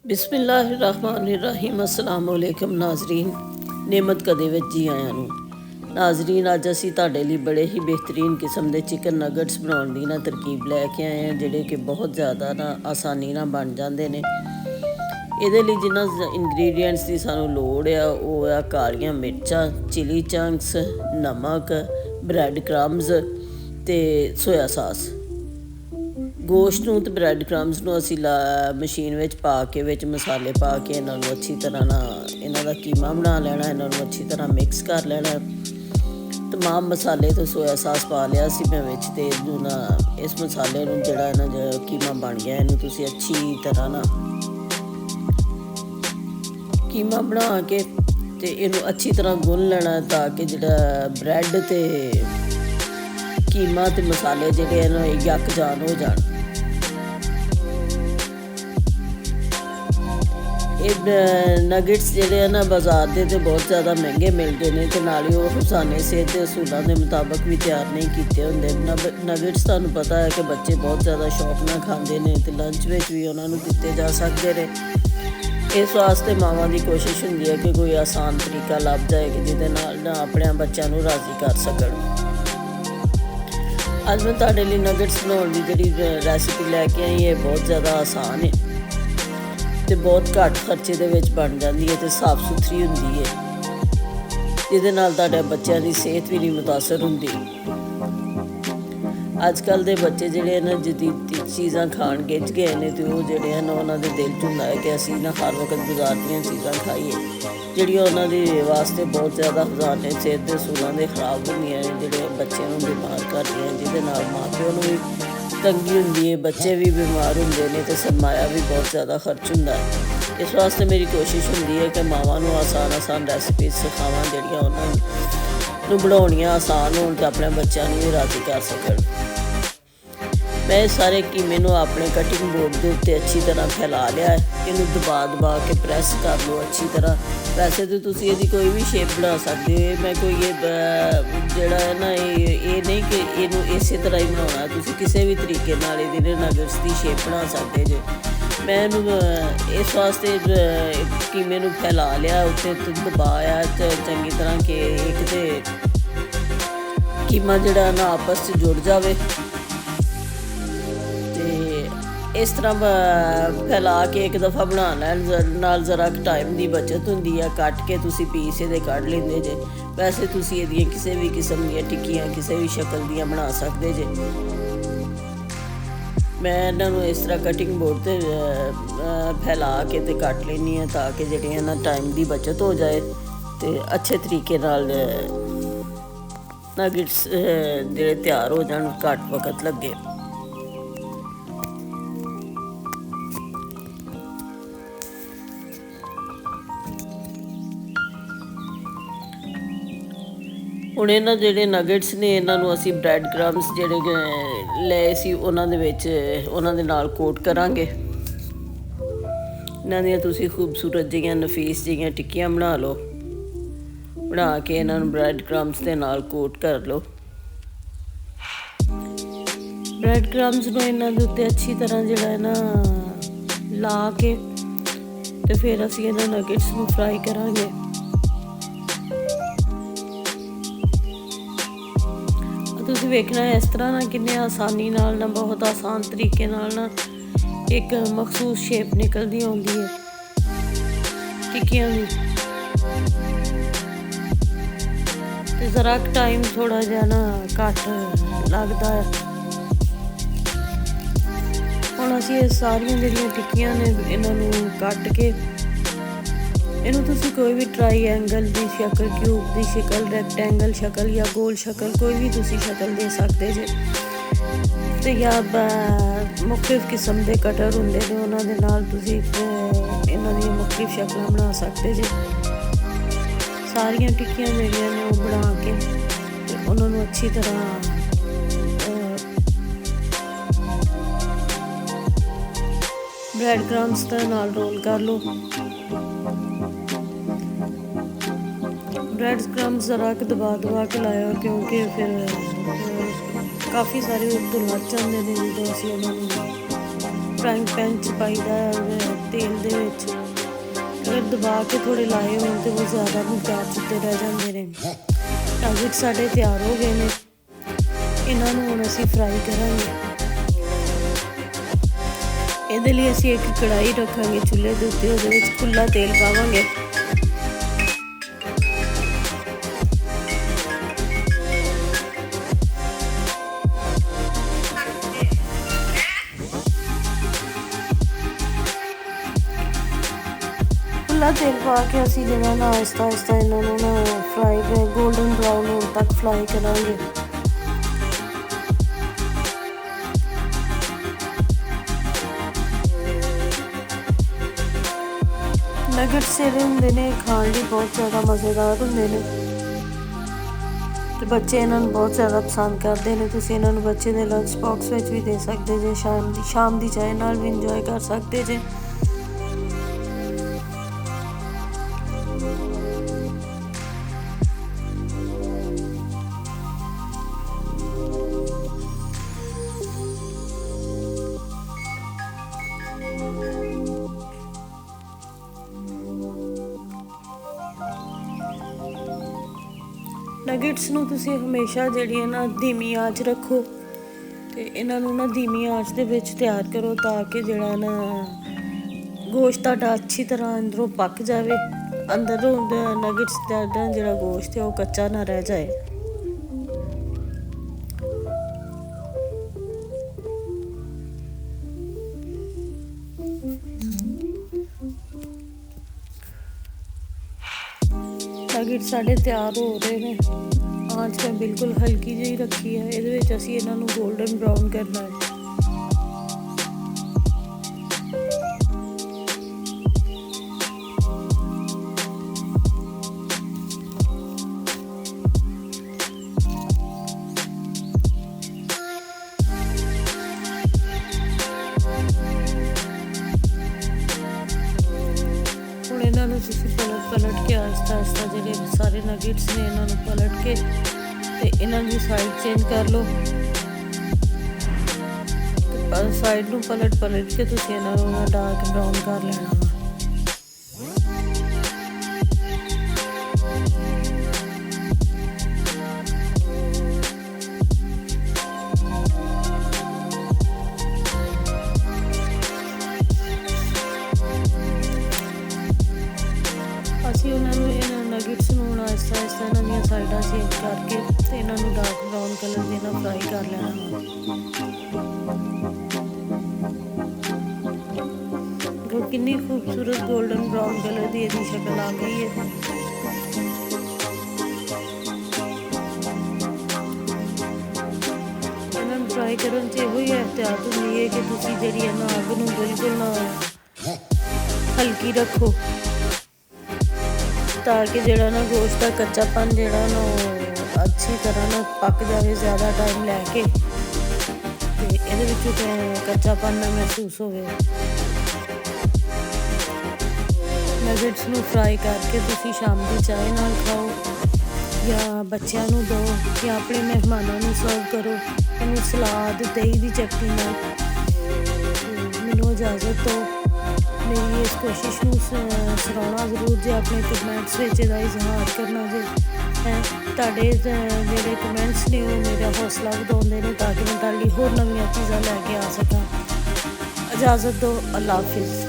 बिस्मिल्लाहिर्रहमानिर्रहीम अस्सलाम वालेकुम नाजरीन। नेमत कदे विच जी आयां नूं नाजरीन। अज असीं तुहाडे लई बड़े ही बेहतरीन किस्म दे चिकन नगट्स बनाउण दी ना तरकीब लै के आए हैं, जिहड़े कि बहुत ज़्यादा ना आसानी नाल बन जांदे ने। ਇਹਦੇ ਲਈ ਜਿੰਨਾ ਇੰਗਰੀਡੀਐਂਟਸ ਦੀ ਸਾਨੂੰ ਲੋੜ ਆ ਉਹ ਆ ਕਾਲੀਆਂ ਮਿਰਚਾਂ, ਚਿਲੀ ਚੰਕਸ, ਨਮਕ, ਬ੍ਰੈਡ ਕ੍ਰੰਬਸ ਅਤੇ ਸੋਇਆ ਸਾਸ। ਗੋਸ਼ਤ ਨੂੰ ਅਤੇ ਬ੍ਰੈਡ ਕ੍ਰੰਬਸ ਨੂੰ ਅਸੀਂ ਮਸ਼ੀਨ ਵਿੱਚ ਪਾ ਕੇ ਵਿੱਚ ਮਸਾਲੇ ਪਾ ਕੇ ਇਹਨਾਂ ਨੂੰ ਅੱਛੀ ਤਰ੍ਹਾਂ ਨਾਲ ਇਹਨਾਂ ਦਾ ਕੀਮਾ ਬਣਾ ਲੈਣਾ। ਇਹਨਾਂ ਨੂੰ ਅੱਛੀ ਤਰ੍ਹਾਂ ਮਿਕਸ ਕਰ ਲੈਣਾ। ਤਮਾਮ ਮਸਾਲੇ ਤੋਂ ਸੋਇਆ ਸਾਸ ਪਾ ਲਿਆ ਸੀ ਮੈਂ ਵਿੱਚ, ਅਤੇ ਇਹਨੂੰ ਨਾ ਇਸ ਮਸਾਲੇ ਨੂੰ ਜਿਹੜਾ ਨਾ ਕੀਮਾ ਬਣ ਗਿਆ, ਇਹਨੂੰ ਤੁਸੀਂ ਅੱਛੀ ਤਰ੍ਹਾਂ ਨਾਲ ਕੀਮਾ ਬਣਾ ਕੇ ਅਤੇ ਇਹਨੂੰ ਅੱਛੀ ਤਰ੍ਹਾਂ ਗੁੰਨ ਲੈਣਾ ਤਾਂ ਕਿ ਜਿਹੜਾ ਬ੍ਰੈਡ ਅਤੇ ਕੀਮਾ ਅਤੇ ਮਸਾਲੇ ਜਿਹੜੇ ਇਹਨਾਂ ਯਕਜਾਨ ਹੋ ਜਾਣ। ਇਹ ਨਗਟਸ ਜਿਹੜੇ ਆ ਨਾ ਬਾਜ਼ਾਰ ਦੇ ਤਾਂ ਬਹੁਤ ਜ਼ਿਆਦਾ ਮਹਿੰਗੇ ਮਿਲਦੇ ਨੇ ਅਤੇ ਨਾਲੇ ਉਹ ਰੋਜ਼ਾਨੇ ਸਿਹਤ ਦੇ ਅਸੂਲਾਂ ਦੇ ਮੁਤਾਬਕ ਵੀ ਤਿਆਰ ਨਹੀਂ ਕੀਤੇ ਹੁੰਦੇ। ਨਗਟਸ ਤੁਹਾਨੂੰ ਪਤਾ ਹੈ ਕਿ ਬੱਚੇ ਬਹੁਤ ਜ਼ਿਆਦਾ ਸ਼ੌਕ ਨਾਲ ਖਾਂਦੇ ਨੇ ਅਤੇ ਲੰਚ ਵਿੱਚ ਵੀ ਉਹਨਾਂ ਨੂੰ ਦਿੱਤੇ ਜਾ ਸਕਦੇ ਨੇ। ਇਸ ਵਾਸਤੇ ਮਾਵਾਂ ਦੀ ਕੋਸ਼ਿਸ਼ ਹੁੰਦੀ ਹੈ ਕਿ ਕੋਈ ਆਸਾਨ ਤਰੀਕਾ ਲੱਭ ਜਾਏ ਕਿ ਜਿਹਦੇ ਨਾਲ ਨਾ ਆਪਣੇ ਬੱਚਿਆਂ ਨੂੰ ਰਾਜ਼ੀ ਕਰ ਸਕਣ। ਅੱਜ ਮੈਂ ਤੁਹਾਡੇ ਲਈ ਨਗਟਸ ਬਣਾਉਣ ਦੀ ਜਿਹੜੀ ਰੈਸਿਪੀ ਲੈ ਕੇ ਆਈ ਇਹ ਬਹੁਤ ਜ਼ਿਆਦਾ ਆਸਾਨ ਹੈ ਅਤੇ ਬਹੁਤ ਘੱਟ ਖਰਚੇ ਦੇ ਵਿੱਚ ਬਣ ਜਾਂਦੀ ਹੈ ਅਤੇ ਸਾਫ਼ ਸੁਥਰੀ ਹੁੰਦੀ ਹੈ, ਜਿਹਦੇ ਨਾਲ ਤੁਹਾਡੇ ਬੱਚਿਆਂ ਦੀ ਸਿਹਤ ਵੀ ਨਹੀਂ ਮੁਤਾਸਰ ਹੁੰਦੀ। ਅੱਜ ਕੱਲ੍ਹ ਦੇ ਬੱਚੇ ਜਿਹੜੇ ਨਾ ਜਦੀਦ ਚੀਜ਼ਾਂ ਖਾਣ ਗਿੱਝ ਗਏ ਨੇ ਅਤੇ ਉਹ ਜਿਹੜੇ ਹਨ ਉਹਨਾਂ ਦੇ ਦਿਲ 'ਚ ਹੁੰਦਾ ਹੈ ਕਿ ਅਸੀਂ ਨਾ ਹਰ ਵਕਤ ਬਾਜ਼ਾਰ ਦੀਆਂ ਚੀਜ਼ਾਂ ਖਾਈਏ, ਜਿਹੜੀਆਂ ਉਹਨਾਂ ਦੇ ਵਾਸਤੇ ਬਹੁਤ ਜ਼ਿਆਦਾ ਹਜ਼ਾਨੇ ਸਿਹਤ ਦੇ ਅਸੂਲਾਂ ਦੇ ਖਰਾਬ ਹੁੰਦੀਆਂ ਨੇ, ਜਿਹੜੇ ਬੱਚਿਆਂ ਨੂੰ ਬਿਮਾਰ ਕਰਦੀਆਂ, ਜਿਹਦੇ ਨਾਲ ਮਾਂ ਪਿਓ ਨੂੰ ਵੀ ਤੰਗੀ ਹੁੰਦੀ ਹੈ, ਬੱਚੇ ਵੀ ਬਿਮਾਰ ਹੁੰਦੇ ਨੇ ਅਤੇ ਸਰਮਾਇਆ ਵੀ ਬਹੁਤ ਜ਼ਿਆਦਾ ਖਰਚ ਹੁੰਦਾ ਹੈ। ਇਸ ਵਾਸਤੇ ਮੇਰੀ ਕੋਸ਼ਿਸ਼ ਹੁੰਦੀ ਹੈ ਕਿ ਮਾਵਾਂ ਨੂੰ ਆਸਾਨ ਰੈਸਪੀ ਸਿਖਾਵਾਂ ਜਿਹੜੀਆਂ ਉਹਨਾਂ ਨੂੰ ਬਣਾਉਣੀਆਂ ਆਸਾਨ ਹੋਣ ਅਤੇ ਆਪਣੇ ਬੱਚਿਆਂ ਨੂੰ ਵੀ ਰਾਜ਼ੀ ਕਰ ਸਕਣ। ਮੈਂ ਸਾਰੇ ਕੀਮੇ ਨੂੰ ਆਪਣੇ ਕਟਿੰਗ ਬੋਰਡ ਦੇ ਉੱਤੇ ਅੱਛੀ ਤਰ੍ਹਾਂ ਫੈਲਾ ਲਿਆ ਹੈ। ਇਹਨੂੰ ਦਬਾ ਕੇ ਪ੍ਰੈਸ ਕਰ ਲਓ ਅੱਛੀ ਤਰ੍ਹਾਂ। ਵੈਸੇ ਤਾਂ ਤੁਸੀਂ ਇਹਦੀ ਕੋਈ ਵੀ ਸ਼ੇਪ ਬਣਾ ਸਕਦੇ ਹੋ। ਮੈਂ ਕੋਈ ਜਿਹੜਾ ਹੈ ਨਾ ਇਹ ਨਹੀਂ ਕਿ ਇਹਨੂੰ ਇਸੇ ਤਰ੍ਹਾਂ ਹੀ ਬਣਾਉਣਾ, ਤੁਸੀਂ ਕਿਸੇ ਵੀ ਤਰੀਕੇ ਨਾਲ ਇਹਦੇ ਨਗਟਸ ਦੀ ਸ਼ੇਪ ਬਣਾ ਸਕਦੇ ਜੇ। ਮੈਂ ਇਹਨੂੰ ਇਸ ਵਾਸਤੇ ਕੀਮੇ ਨੂੰ ਫੈਲਾ ਲਿਆ, ਉੱਤੇ ਦਬਾਇਆ ਚੰਗੀ ਤਰ੍ਹਾਂ ਕਿ ਇੱਕ ਤਾਂ ਕੀਮਾ ਜਿਹੜਾ ਨਾ ਆਪਸ 'ਚ ਜੁੜ ਜਾਵੇ। ਇਸ ਤਰ੍ਹਾਂ ਫੈਲਾ ਕੇ ਇੱਕ ਦਫਾ ਬਣਾ ਲੈਣ ਨਾਲ ਜ਼ਰਾ ਟਾਈਮ ਦੀ ਬੱਚਤ ਹੁੰਦੀ ਆ। ਕੱਟ ਕੇ ਤੁਸੀਂ ਪੀਸ ਇਹਦੇ ਕੱਢ ਲੈਂਦੇ ਜੇ। ਵੈਸੇ ਤੁਸੀਂ ਇਹਦੀਆਂ ਕਿਸੇ ਵੀ ਕਿਸਮ ਦੀਆਂ ਟਿੱਕੀਆਂ ਕਿਸੇ ਵੀ ਸ਼ਕਲ ਦੀਆਂ ਬਣਾ ਸਕਦੇ ਜੇ। ਮੈਂ ਇਹਨਾਂ ਨੂੰ ਇਸ ਤਰ੍ਹਾਂ ਕਟਿੰਗ ਬੋਰਡ 'ਤੇ ਫੈਲਾ ਕੇ ਅਤੇ ਕੱਟ ਲੈਂਦੀ ਹਾਂ ਤਾਂ ਕਿ ਜਿਹੜੀਆਂ ਨਾ ਟਾਈਮ ਦੀ ਬੱਚਤ ਹੋ ਜਾਏ ਅਤੇ ਅੱਛੇ ਤਰੀਕੇ ਨਾਲ ਨਗਟਸ ਜਿਹੜੇ ਤਿਆਰ ਹੋ ਜਾਣ, ਘੱਟ ਵਕਤ ਲੱਗੇ। ਹੁਣ ਇਹਨਾਂ ਜਿਹੜੇ ਨਗਟਸ ਨੇ ਇਹਨਾਂ ਨੂੰ ਅਸੀਂ ਬ੍ਰੈਡ ਕ੍ਰੰਬਸ ਜਿਹੜੇ ਲਏ ਸੀ ਉਹਨਾਂ ਦੇ ਨਾਲ ਕੋਟ ਕਰਾਂਗੇ। ਇਹਨਾਂ ਦੀਆਂ ਤੁਸੀਂ ਖੂਬਸੂਰਤ ਜਿਹੀਆਂ ਨਫੀਸ ਜਿਹੀਆਂ ਟਿੱਕੀਆਂ ਬਣਾ ਲਓ। ਬਣਾ ਕੇ ਇਹਨਾਂ ਨੂੰ ਬ੍ਰੈਡ ਕ੍ਰੰਬਸ ਦੇ ਨਾਲ ਕੋਟ ਕਰ ਲਓ। ਬ੍ਰੈਡ ਕ੍ਰੰਬਸ ਨੂੰ ਇਹਨਾਂ ਦੇ ਉੱਤੇ ਅੱਛੀ ਤਰ੍ਹਾਂ ਜਿਹੜਾ ਹੈ ਨਾ ਲਾ ਕੇ ਅਤੇ ਫਿਰ ਅਸੀਂ ਇਹਨਾਂ ਨਗਟਸ ਨੂੰ ਫਰਾਈ ਕਰਾਂਗੇ। ਤੁਸੀਂ ਵੇਖਣਾ ਇਸ ਤਰ੍ਹਾਂ ਨਾ ਕਿੰਨੇ ਆਸਾਨੀ ਨਾਲ ਨਾ ਬਹੁਤ ਆਸਾਨ ਤਰੀਕੇ ਨਾਲ ਨਾ ਇੱਕ ਮਖਸੂਸ ਸ਼ੇਪ ਨਿਕਲਦੀ ਆਉਂਦੀ ਹੈ ਟਿੱਕੀਆਂ ਦੀ। ਅਤੇ ਜ਼ਰਾ ਟਾਈਮ ਥੋੜ੍ਹਾ ਜਿਹਾ ਨਾ ਘੱਟ ਲੱਗਦਾ ਹੈ। ਹੁਣ ਅਸੀਂ ਇਹ ਸਾਰੀਆਂ ਜਿਹੜੀਆਂ ਟਿੱਕੀਆਂ ਨੇ ਇਹਨਾਂ ਨੂੰ ਕੱਟ ਕੇ ਇਹਨੂੰ ਤੁਸੀਂ ਕੋਈ ਵੀ ਟਰਾਈਐਂਗਲ ਦੀ ਸ਼ਕਲ, ਕਿਊਬ ਦੀ ਸ਼ਕਲ, ਰੈਕਟੈਂਗਲ ਸ਼ਕਲ ਜਾਂ ਗੋਲ ਸ਼ਕਲ ਕੋਈ ਵੀ ਤੁਸੀਂ ਸ਼ਕਲ ਦੇ ਸਕਦੇ ਜੇ। ਅਤੇ ਜਾਂ ਮੁਖਤਲਿਫ ਕਿਸਮ ਦੇ ਕਟਰ ਹੁੰਦੇ ਨੇ ਉਹਨਾਂ ਦੇ ਨਾਲ ਤੁਸੀਂ ਇਹਨਾਂ ਦੀਆਂ ਮੁਖਤਲਿਫ ਸ਼ਕਲਾਂ ਬਣਾ ਸਕਦੇ ਜੇ। ਸਾਰੀਆਂ ਟਿੱਕੀਆਂ ਜਿਹੜੀਆਂ ਨੇ ਉਹ ਬਣਾ ਕੇ ਅਤੇ ਉਹਨਾਂ ਨੂੰ ਅੱਛੀ ਤਰ੍ਹਾਂ ਬ੍ਰੈਡ ਕ੍ਰੰਬਸ ਦੇ ਨਾਲ ਰੋਲ ਕਰ ਲਓ। ਬ੍ਰੈਡ ਕ੍ਰੰਬਸ ਜ਼ਰਾ ਕੁ ਦਬਾ ਕੇ ਲਾਇਆ ਕਿਉਂਕਿ ਫਿਰ ਕਾਫੀ ਸਾਰੇ ਉੱਤੋਂ ਲੱਗ ਜਾਂਦੇ ਨੇ ਜਦੋਂ ਅਸੀਂ ਉਹਨਾਂ ਨੂੰ ਫਰਾਈਂਗ ਪੈਨ 'ਚ ਪਾਈਦਾ ਤੇਲ ਦੇ ਵਿੱਚ ਦਬਾ ਕੇ ਥੋੜ੍ਹੇ ਲਾਏ ਹੋਣ ਤਾਂ ਉਹ ਜ਼ਿਆਦਾ ਮੁਹਤਾਜ ਉੱਤੇ ਰਹਿ ਜਾਂਦੇ ਨੇ। ਨਗਟ ਸਾਡੇ ਤਿਆਰ ਹੋ ਗਏ ਨੇ। ਇਹਨਾਂ ਨੂੰ ਹੁਣ ਅਸੀਂ ਫਰਾਈ ਕਰਾਂਗੇ। ਇਹਦੇ ਲਈ ਅਸੀਂ ਇੱਕ ਕੜਾਹੀ ਰੱਖਾਂਗੇ ਚੁੱਲ੍ਹੇ ਦੇ ਉੱਤੇ, ਉਹਦੇ ਵਿੱਚ ਖੁੱਲ੍ਹਾ ਤੇਲ ਪਾਵਾਂਗੇ। ਖੁੱਲ੍ਹਾ ਤੇਲ ਪਾ ਕੇ ਅਸੀਂ ਜਿਹੜਾ ਨਾ ਆਹਿਸਤਾ ਆਹਿਸਤਾ ਇਹਨਾਂ ਨੂੰ ਨਾ ਫਰਾਈ ਗੋਲਡਨ ਬਰਾਊਨ ਹੋਣ ਤੱਕ ਫਰਾਈ ਕਰਾਂਗੇ। ਨਗਟਸ ਜਿਹੜੇ ਹੁੰਦੇ ਨੇ ਖਾਣ ਲਈ ਬਹੁਤ ਜ਼ਿਆਦਾ ਮਜ਼ੇਦਾਰ ਹੁੰਦੇ ਨੇ ਅਤੇ ਬੱਚੇ ਇਹਨਾਂ ਨੂੰ ਬਹੁਤ ਜ਼ਿਆਦਾ ਪਸੰਦ ਕਰਦੇ ਨੇ। ਤੁਸੀਂ ਇਹਨਾਂ ਨੂੰ ਬੱਚੇ ਦੇ ਲੰਚ ਬਾਕਸ ਵਿੱਚ ਵੀ ਦੇ ਸਕਦੇ ਜੇ, ਸ਼ਾਮ ਦੀ ਚਾਹ ਨਾਲ ਵੀ ਇੰਜੋਏ ਕਰ ਸਕਦੇ ਜੇ। ਨਗਟਸ ਨੂੰ ਤੁਸੀਂ ਹਮੇਸ਼ਾ ਜਿਹੜੀ ਹੈ ਨਾ ਧੀਮੀ ਆਂਚ ਰੱਖੋ ਅਤੇ ਇਹਨਾਂ ਨੂੰ ਨਾ ਧੀਮੀ ਆਂਚ ਦੇ ਵਿੱਚ ਤਿਆਰ ਕਰੋ ਤਾਂ ਕਿ ਜਿਹੜਾ ਨਾ ਗੋਸ਼ਤ ਤੁਹਾਡਾ ਅੱਛੀ ਤਰ੍ਹਾਂ ਅੰਦਰੋਂ ਪੱਕ ਜਾਵੇ, ਅੰਦਰੋਂ ਨਗਟਸ ਦਾ ਜਿਹੜਾ ਗੋਸ਼ਤ ਹੈ ਉਹ ਕੱਚਾ ਨਾ ਰਹਿ ਜਾਏ। ਨਗਟ ਸਾਡੇ ਤਿਆਰ ਹੋ ਰਹੇ ਨੇ। ਆਂਚ ਮੈਂ ਬਿਲਕੁਲ ਹਲਕੀ ਜਿਹੀ ਰੱਖੀ ਹੈ। ਇਹਦੇ ਵਿੱਚ ਅਸੀਂ ਇਹਨਾਂ ਨੂੰ ਗੋਲਡਨ ਬਰਾਊਨ ਕਰਨਾ ਹੈ। ਹੁਣ ਇਹਨਾਂ ਨੂੰ ਤੁਸੀਂ ਪਲਟ ਕੇ ਆਹਿਸਤਾ ਆਹਿਸਤਾ ਜਿਹੜੇ ਸਾਰੇ ਨਗਟਸ ਨੇ ਇਹਨਾਂ ਨੂੰ ਪਲਟ ਕੇ ਤੇ ਇਹਨਾਂ ਦੀ ਸਾਈਡ ਚੇਂਜ ਕਰ ਲਓ। ਸਾਈਡ ਨੂੰ ਪਲਟ ਕੇ ਤੁਸੀਂ ਇਹਨਾਂ ਨੂੰ ਡਾਰਕ ਬਰਾਊਨ ਕਰ ਲੈਣਾ। ਅਸੀਂ ਉਹਨਾਂ ਨੂੰ ਇਹਨਾਂ ਨਗਟਸ ਨੂੰ ਹੁਣ ਆਹਿਸਤਾ ਆਹਿਸਤਾ ਇਹਨਾਂ ਦੀਆਂ ਸਾਈਡਾਂ ਚੇਂਜ ਕਰਕੇ ਅਤੇ ਇਹਨਾਂ ਨੂੰ ਡਾਰਕ ਬਰਾਊਨ ਕਲਰ ਦੇ ਨਾਲ ਫਰਾਈ ਕਰ ਲੈਣਾ। ਕਿੰਨੀ ਖੂਬਸੂਰਤ ਗੋਲਡਨ ਬਰਾਊਨ ਕਲਰ ਦੀ ਇਹਦੀ ਸ਼ਕਲ ਆ ਗਈ ਹੈ। ਇਹਨਾਂ ਨੂੰ ਫਰਾਈ ਕਰਨ 'ਚ ਇਹੋ ਹੀ ਇਹਤਿਆਤ ਹੁੰਦੀ ਹੈ ਕਿ ਤੁਸੀਂ ਜਿਹੜੀ ਹੈ ਨਾ ਅੱਗ ਨੂੰ ਬਿਲਕੁਲ ਨਾ ਹਲਕੀ ਰੱਖੋ ਤਾਂ ਕਿ ਜਿਹੜਾ ਨਾ ਗੋਸ਼ਤ ਦਾ ਕੱਚਾਪਨ ਜਿਹੜਾ ਨਾ ਉਹ ਅੱਛੀ ਤਰ੍ਹਾਂ ਨਾਲ ਪੱਕ ਜਾਵੇ, ਜ਼ਿਆਦਾ ਟਾਈਮ ਲੈ ਕੇ ਅਤੇ ਇਹਦੇ ਵਿੱਚੋਂ ਕੱਚਾਪਨ ਨਾ ਮਹਿਸੂਸ ਹੋਵੇ। ਨਗਟਸ ਨੂੰ ਫਰਾਈ ਕਰਕੇ ਤੁਸੀਂ ਸ਼ਾਮ ਦੀ ਚਾਹ ਨਾਲ ਖਾਓ ਜਾਂ ਬੱਚਿਆਂ ਨੂੰ ਦਿਓ ਜਾਂ ਆਪਣੇ ਮਹਿਮਾਨਾਂ ਨੂੰ ਸਰਵ ਕਰੋ ਇਹਨੂੰ ਸਲਾਦ, ਦਹੀਂ ਦੀ ਚਟਨੀ ਨਾਲ। ਮੈਨੂੰ ਇਜਾਜ਼ਤ ਦਿਓ। ਮੇਰੀ ਇਸ ਕੋਸ਼ਿਸ਼ ਨੂੰ ਸਰਾਹਣਾ ਜ਼ਰੂਰ ਜੇ, ਆਪਣੇ ਕਮੈਂਟਸ ਵਿੱਚ ਇਹਦਾ ਇਜ਼ਹਾਰ ਕਰਨਾ ਜੇ। ਤੁਹਾਡੇ ਜਿਹੜੇ ਕਮੈਂਟਸ ਨੇ ਉਹ ਮੇਰਾ ਹੌਸਲਾ ਵਧਾਉਂਦੇ ਨੇ ਤਾਂ ਕਿ ਮੈਂ ਤੁਹਾਡੇ ਲਈ ਹੋਰ ਨਵੀਆਂ ਚੀਜ਼ਾਂ ਲੈ ਕੇ ਆ ਸਕਾਂ। ਇਜਾਜ਼ਤ ਦਿਓ। ਅੱਲਾ ਹਾਫਿਜ਼।